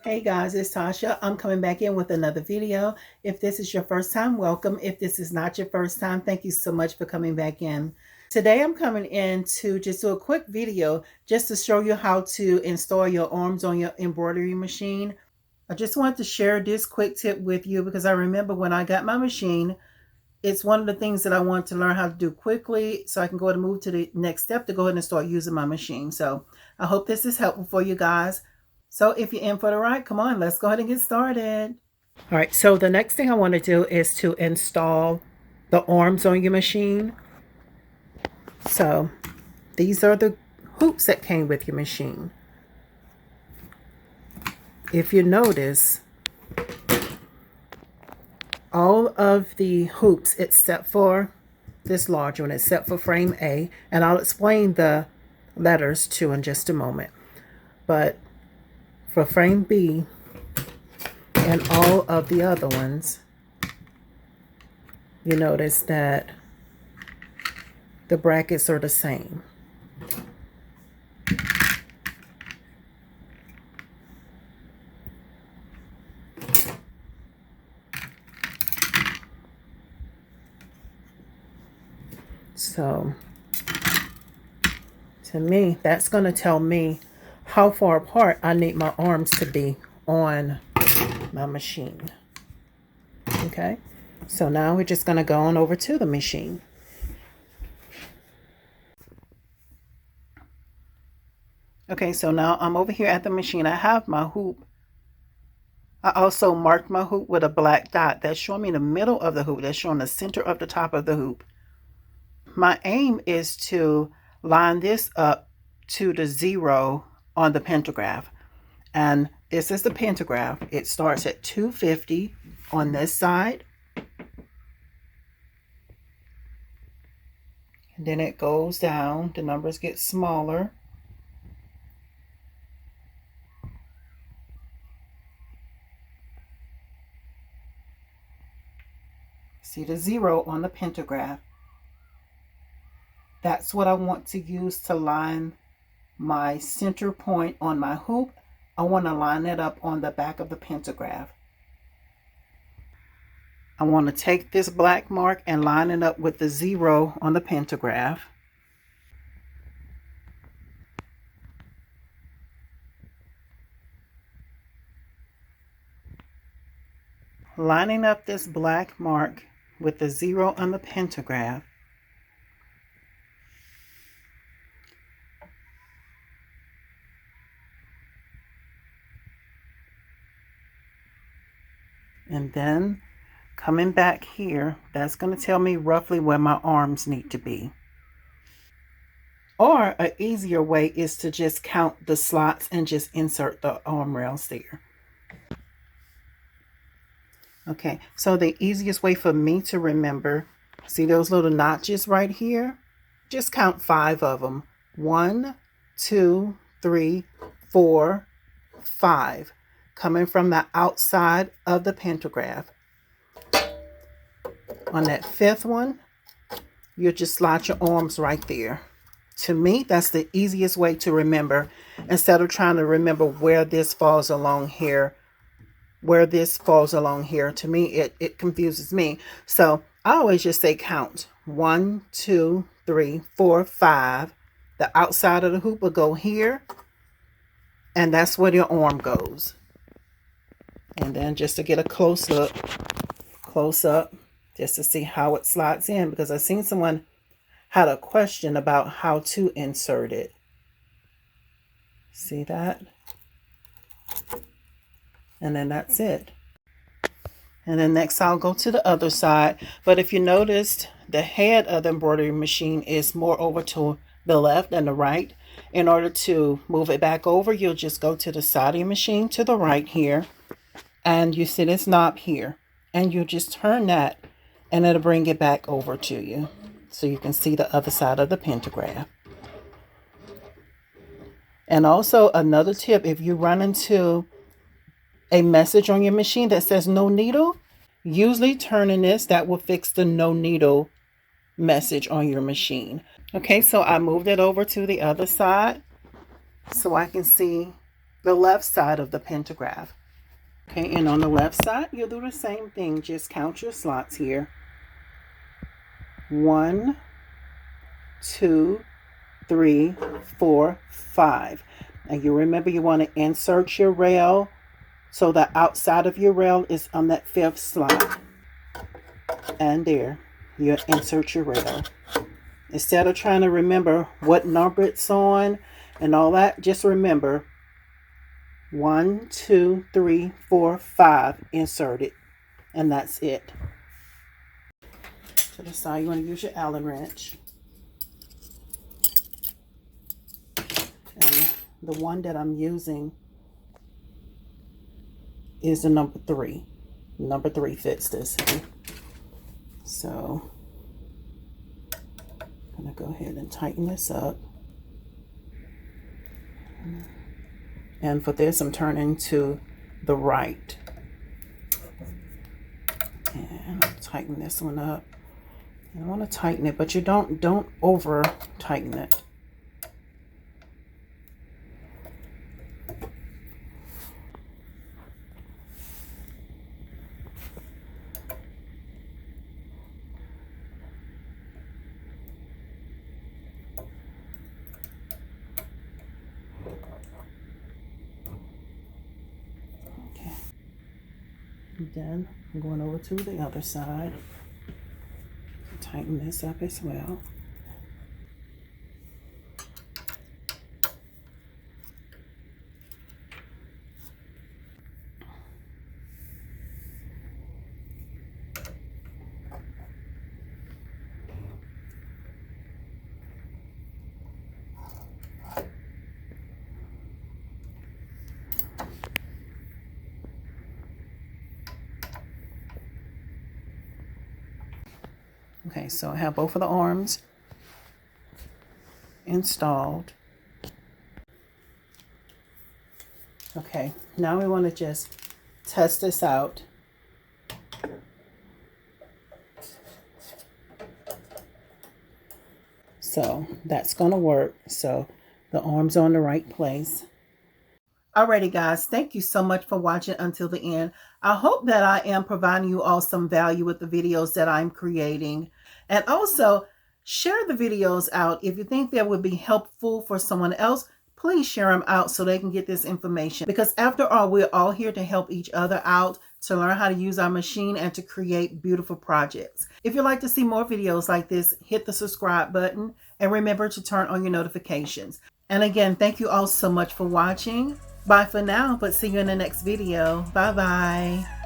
Hey guys, it's Tasha. I'm coming back in with another video. If this is your first time, welcome. If this is not your first time, thank you so much for coming back in. Today I'm coming in to just do a quick video just to show you how to install your arms on your embroidery machine. I just wanted to share this quick tip with you because I remember when I got my machine, it's one of the things that I want to learn how to do quickly so I can go ahead and move to the next step to go ahead and start using my machine. So I hope this is helpful for you guys. So if you're in for the ride, come on, let's go ahead and get started. All right, so the next thing I want to do is to install the arms on your machine. So these are the hoops that came with your machine. If you notice, all of the hoops except for this large one, except for frame A, and I'll explain the letters too in just a moment. But for frame B and all of the other ones, you notice that the brackets are the same. So to me, that's going to tell me how far apart I need my arms to be on my machine. Okay, so now we're just going to go on over to the machine. Okay, so now I'm over here at the machine. I have my hoop. I also marked my hoop with a black dot. That's showing me the middle of the hoop. That's showing the center of the top of the hoop. My aim is to line this up to the 0 on the pantograph. And this is the pantograph. It starts at 250 on this side. And then it goes down. The numbers get smaller. See the 0 on the pantograph. That's what I want to use to line my center point on my hoop. I want to line it up on the back of the pantograph. I want to take this black mark and line it up with the 0 on the pantograph. Lining up this black mark with the 0 on the pantograph. And then coming back here, that's going to tell me roughly where my arms need to be. Or an easier way is to just count the slots and just insert the arm rails there. Okay, so the easiest way for me to remember, see those little notches right here? Just count 5 of them. 1, 2, 3, 4, 5. Coming from the outside of the pantograph. On that 5th one, you just slot your arms right there. To me, that's the easiest way to remember, instead of trying to remember where this falls along here, where this falls along here. To me, it confuses me. So I always just say count. 1, 2, 3, 4, 5. The outside of the hoop will go here, and that's where your arm goes. And then just to get a close up, just to see how it slides in, because I've seen someone had a question about how to insert it. See that? And then that's it. And then next I'll go to the other side. But if you noticed, the head of the embroidery machine is more over to the left than the right. In order to move it back over, you'll just go to the side of your machine to the right here. And you see this knob here. And you just turn that and it'll bring it back over to you. So you can see the other side of the pantograph. And also another tip, if you run into a message on your machine that says no needle, usually turning this, that will fix the no needle message on your machine. Okay, so I moved it over to the other side so I can see the left side of the pentagraph. Okay, and on the left side, you'll do the same thing. Just count your slots here. 1, 2, 3, 4, 5. And you remember you want to insert your rail so the outside of your rail is on that 5th slot. And there, you insert your rail. Instead of trying to remember what number it's on and all that, just remember 1, 2, 3, 4, 5 inserted, and that's it. To the side, you want to use your Allen wrench. And the one that I'm using is the number 3. Number 3 fits this. So I'm going to go ahead and tighten this up. And for this, I'm turning to the right. And I'll tighten this one up. I want to tighten it, but you don't over tighten it. Then I'm going over to the other side. Tighten this up as well. Okay, so I have both of the arms installed. Okay, now we want to just test this out. So that's going to work. So the arms are in the right place. Alrighty guys, thank you so much for watching until the end. I hope that I am providing you all some value with the videos that I'm creating. And also, share the videos out. If you think that would be helpful for someone else, please share them out so they can get this information. Because after all, we're all here to help each other out, to learn how to use our machine and to create beautiful projects. If you'd like to see more videos like this, hit the subscribe button and remember to turn on your notifications. And again, thank you all so much for watching. Bye for now, but see you in the next video. Bye-bye.